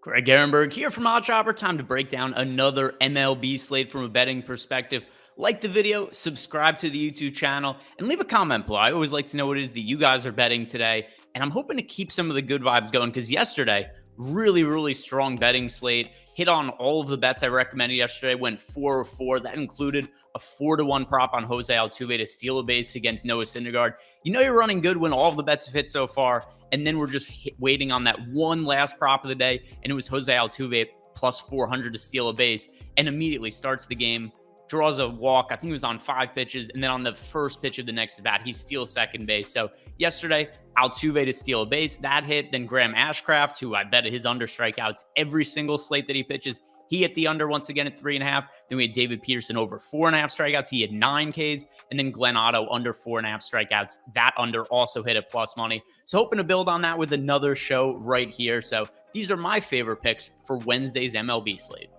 Greg Ehrenberg here from Odd Chopper. Time to break down another MLB slate from a betting perspective. Like the video, subscribe to the YouTube channel, and leave a comment below. I always like to know what it is that you guys are betting today, and I'm hoping to keep some of the good vibes going because yesterday, really strong betting slate. Hit on all of the bets I recommended yesterday, went 4-4. That included a 4-1 prop on Jose Altuve to steal a base against Noah Syndergaard. You know you're running good when all of the bets have hit so far. And then we're just waiting on that one last prop of the day. And it was Jose Altuve plus 400 to steal a base and immediately starts the game, draws a walk. I think it was on 5 pitches. And then on the first pitch of the next bat, he steals second base. So yesterday, Altuve to steal a base, that hit. Then Graham Ashcraft, who I bet his under strikeouts every single slate that he pitches, he hit the under once again at 3.5. Then we had David Peterson over 4.5 strikeouts. He had 9 Ks. And then Glenn Otto under 4.5 strikeouts. That under also hit at plus money. So hoping to build on that with another show right here. So these are my favorite picks for Wednesday's MLB slate.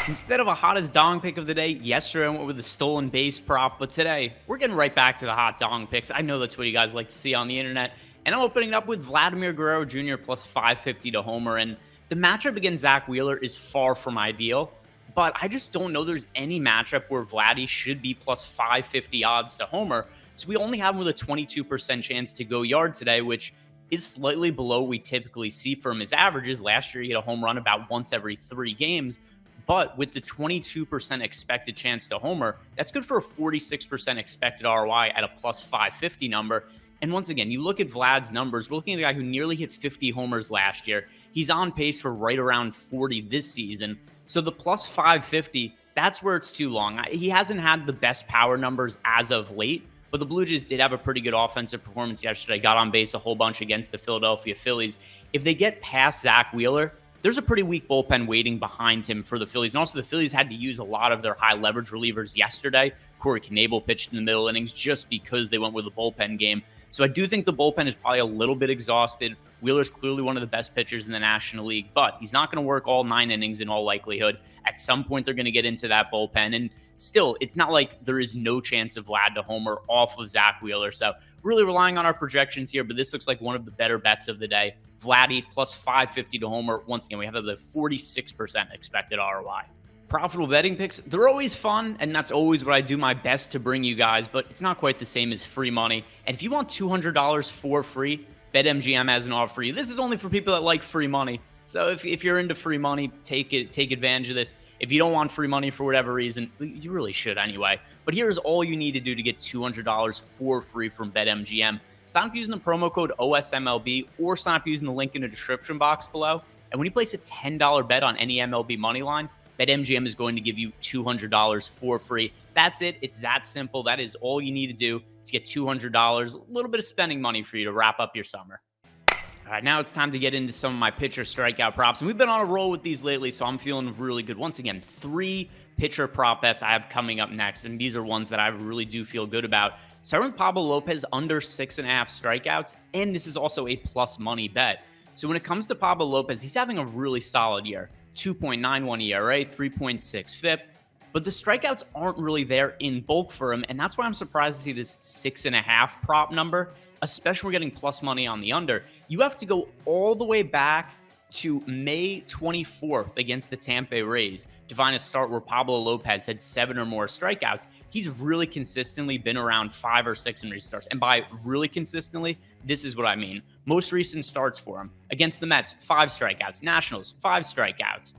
Instead of a hottest dong pick of the day, yesterday I went with a stolen base prop. But today, we're getting right back to the hot dong picks. I know that's what you guys like to see on the internet. And I'm opening it up with Vladimir Guerrero Jr. plus 550 to homer. And the matchup against Zack Wheeler is far from ideal, but I just don't know there's any matchup where Vladdy should be plus 550 odds to homer. So we only have him with a 22% chance to go yard today, which is slightly below what we typically see from his averages. Last year, he had a home run about once every 3 games. But with the 22% expected chance to homer, that's good for a 46% expected ROI at a plus 550 number. And once again, you look at Vlad's numbers, we're looking at a guy who nearly hit 50 homers last year. He's on pace for right around 40 this season. So the plus 550, that's where it's too long. He hasn't had the best power numbers as of late, but the Blue Jays did have a pretty good offensive performance yesterday, got on base a whole bunch against the Philadelphia Phillies. If they get past Zack Wheeler, there's a pretty weak bullpen waiting behind him for the Phillies. And also the Phillies had to use a lot of their high leverage relievers yesterday. Corey Knebel pitched in the middle innings just because they went with a bullpen game. So I do think the bullpen is probably a little bit exhausted. Wheeler's clearly one of the best pitchers in the National League, but he's not going to work all 9 innings in all likelihood. At some point, they're going to get into that bullpen. And still, it's not like there is no chance of Vlad to homer off of Zack Wheeler. So really relying on our projections here, but this looks like one of the better bets of the day. Vladdy plus 550 to homer. Once again, we have the 46% expected ROI. Profitable betting picks, they're always fun, and that's always what I do my best to bring you guys, but it's not quite the same as free money. And if you want $200 for free, BetMGM has an offer for you. This is only for people that like free money. So if you're into free money, take advantage of this. If you don't want free money for whatever reason, you really should anyway. But here's all you need to do to get $200 for free from BetMGM. Sign up using the promo code OSMLB or sign up using the link in the description box below. And when you place a $10 bet on any MLB money line, BetMGM is going to give you $200 for free. That's it. It's that simple. That is all you need to do to get $200, a little bit of spending money for you to wrap up your summer. All right, now it's time to get into some of my pitcher strikeout props. And we've been on a roll with these lately, so I'm feeling really good. Once again, 3 pitcher prop bets I have coming up next, and these are ones that I really do feel good about. Starting with Pablo Lopez, under 6.5 strikeouts, and this is also a plus money bet. So when it comes to Pablo Lopez, he's having a really solid year. 2.91 ERA, 3.6 FIP, but the strikeouts aren't really there in bulk for him, and that's why I'm surprised to see this 6.5 prop number, especially when we're getting plus money on the under. You have to go all the way back to May 24th against the Tampa Bay Rays to find a start where Pablo Lopez had 7 or more strikeouts. He's really consistently been around 5 or 6 in recent starts. And by really consistently, this is what I mean. Most recent starts for him. Against the Mets, 5 strikeouts. Nationals, 5 strikeouts.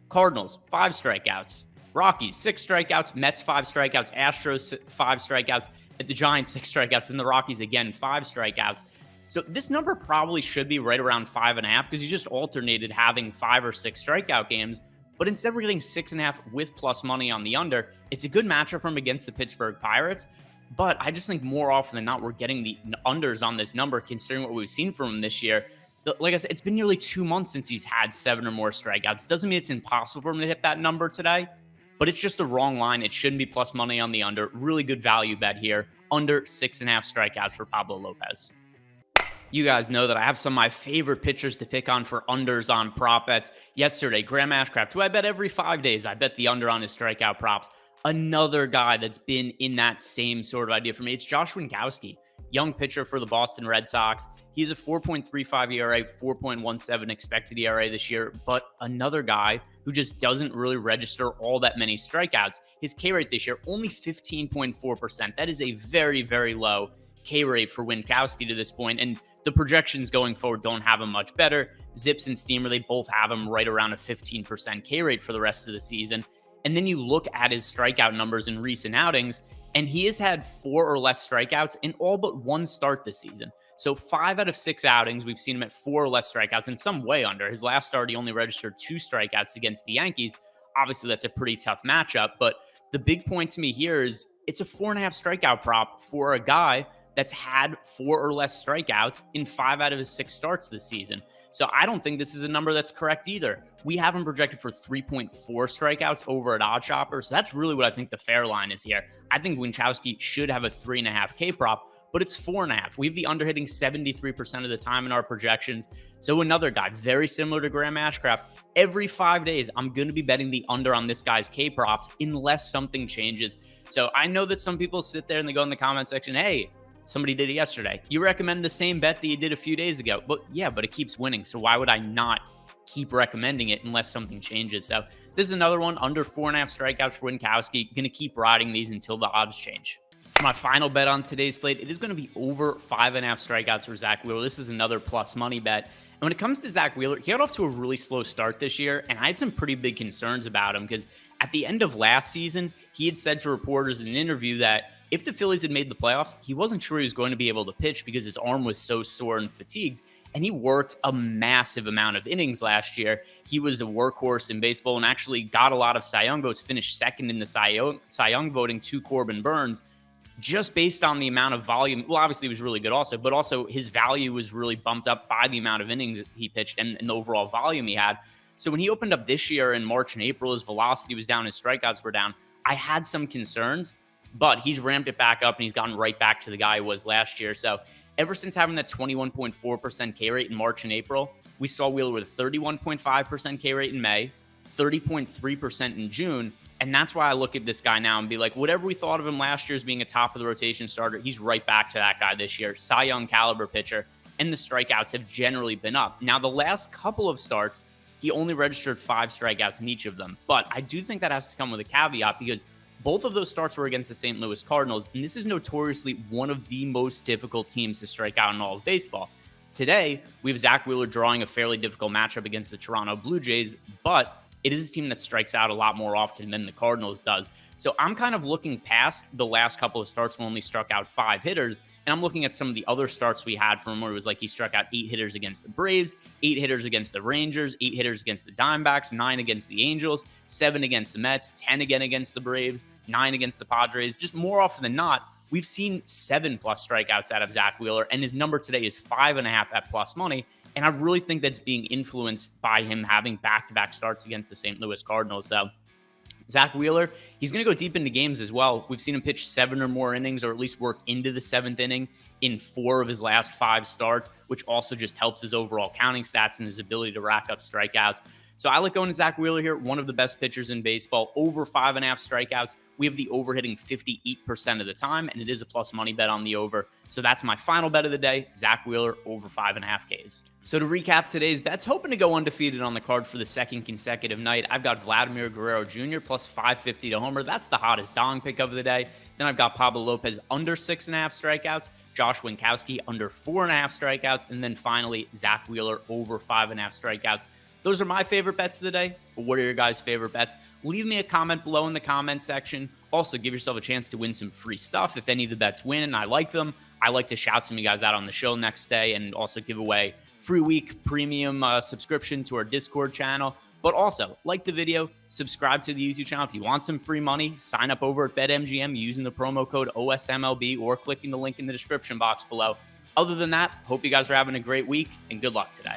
Cardinals, 5 strikeouts. Rockies, 6 strikeouts. Mets, 5 strikeouts. Astros, 5 strikeouts. At the Giants, 6 strikeouts. And the Rockies, again, 5 strikeouts. So this number probably should be right around 5.5 because he just alternated having 5 or 6 strikeout games. But instead, we're getting 6.5 with plus money on the under. It's a good matchup for him against the Pittsburgh Pirates. But I just think more often than not, we're getting the unders on this number, considering what we've seen from him this year. Like I said, it's been nearly 2 months since he's had 7 or more strikeouts. Doesn't mean it's impossible for him to hit that number today, but it's just the wrong line. It shouldn't be plus money on the under. Really good value bet here. Under 6.5 strikeouts for Pablo Lopez. You guys know that I have some of my favorite pitchers to pick on for unders on prop bets. Yesterday, Graham Ashcraft, who I bet every 5 days, I bet the under on his strikeout props. Another guy that's been in that same sort of idea for me, it's Josh Winckowski. young pitcher for the Boston Red Sox. He has a 4.35 ERA, 4.17 expected ERA this year, but another guy who just doesn't really register all that many strikeouts. His K rate this year, only 15.4%. That is a very, very low K rate for Winckowski to this point, and the projections going forward don't have him much better. Zips and Steamer, they both have him right around a 15% K rate for the rest of the season. And then you look at his strikeout numbers in recent outings, and he has had 4 or less strikeouts in all but one start this season. So 5 out of 6 outings, we've seen him at 4 or less strikeouts, and some way under. His last start, he only registered 2 strikeouts against the Yankees. Obviously, that's a pretty tough matchup, but the big point to me here is it's a 4.5 strikeout prop for a guy that's had 4 or less strikeouts in 5 out of his 6 starts this season. So I don't think this is a number that's correct either. We have him projected for 3.4 strikeouts over at OddsShopper. So that's really what I think the fair line is here. I think Winckowski should have a 3.5 K prop, but it's 4.5. We have the under hitting 73% of the time in our projections. So another guy, very similar to Graham Ashcraft, every 5 days, I'm going to be betting the under on this guy's K props unless something changes. So I know that some people sit there and they go in the comment section, hey, somebody did it yesterday. You recommend the same bet that you did a few days ago. But yeah, but it keeps winning. So why would I not keep recommending it unless something changes? So this is another one, under 4.5 strikeouts for Winckowski. Going to keep riding these until the odds change. For my final bet on today's slate, it is going to be over 5.5 strikeouts for Zack Wheeler. This is another plus money bet. And when it comes to Zack Wheeler, he got off to a really slow start this year, and I had some pretty big concerns about him because at the end of last season, he had said to reporters in an interview that if the Phillies had made the playoffs, he wasn't sure he was going to be able to pitch because his arm was so sore and fatigued. And he worked a massive amount of innings last year. He was a workhorse in baseball and actually got a lot of Cy Young votes, finished second in the Cy Young voting to Corbin Burns, just based on the amount of volume. Well, obviously he was really good also, but also his value was really bumped up by the amount of innings he pitched and the overall volume he had. So when he opened up this year in March and April, his velocity was down, his strikeouts were down. I had some concerns, but he's ramped it back up and he's gotten right back to the guy he was last year. So ever since having that 21.4% K rate in March and April, we saw Wheeler with a 31.5% K rate in May, 30.3% in June. And that's why I look at this guy now and be like, whatever we thought of him last year as being a top of the rotation starter, he's right back to that guy this year. Cy Young caliber pitcher, and the strikeouts have generally been up. Now, the last couple of starts, he only registered 5 strikeouts in each of them. But I do think that has to come with a caveat because both of those starts were against the St. Louis Cardinals, and this is notoriously one of the most difficult teams to strike out in all of baseball. Today, we have Zack Wheeler drawing a fairly difficult matchup against the Toronto Blue Jays, but it is a team that strikes out a lot more often than the Cardinals does. So I'm kind of looking past the last couple of starts when only struck out 5 hitters, and I'm looking at some of the other starts we had from him where it was like he struck out 8 hitters against the Braves, 8 hitters against the Rangers, 8 hitters against the Diamondbacks, 9 against the Angels, 7 against the Mets, 10 again against the Braves, 9 against the Padres. Just more often than not, we've seen 7+ strikeouts out of Zack Wheeler, and his number today is 5.5 at plus money. And I really think that's being influenced by him having back-to-back starts against the St. Louis Cardinals. So Zack Wheeler, he's going to go deep into games as well. We've seen him pitch 7 or more innings, or at least work into the 7th inning in 4 of his last 5 starts, which also just helps his overall counting stats and his ability to rack up strikeouts. So I like going to Zack Wheeler here, one of the best pitchers in baseball, over 5.5 strikeouts. We have the over hitting 58% of the time, and it is a plus money bet on the over. So that's my final bet of the day, Zack Wheeler over 5.5 Ks. So to recap today's bets, hoping to go undefeated on the card for the second consecutive night, I've got Vladimir Guerrero Jr. plus 550 to homer. That's the hottest dong pick of the day. Then I've got Pablo Lopez under 6.5 strikeouts, Josh Winckowski under 4.5 strikeouts, and then finally Zack Wheeler over 5.5 strikeouts. Those are my favorite bets of the day. But what are your guys' favorite bets? Leave me a comment below in the comment section. Also, give yourself a chance to win some free stuff if any of the bets win and I like them. I like to shout some of you guys out on the show next day and also give away free week premium subscription to our Discord channel. But also, like the video, subscribe to the YouTube channel. If you want some free money, sign up over at BetMGM using the promo code OSMLB or clicking the link in the description box below. Other than that, hope you guys are having a great week and good luck today.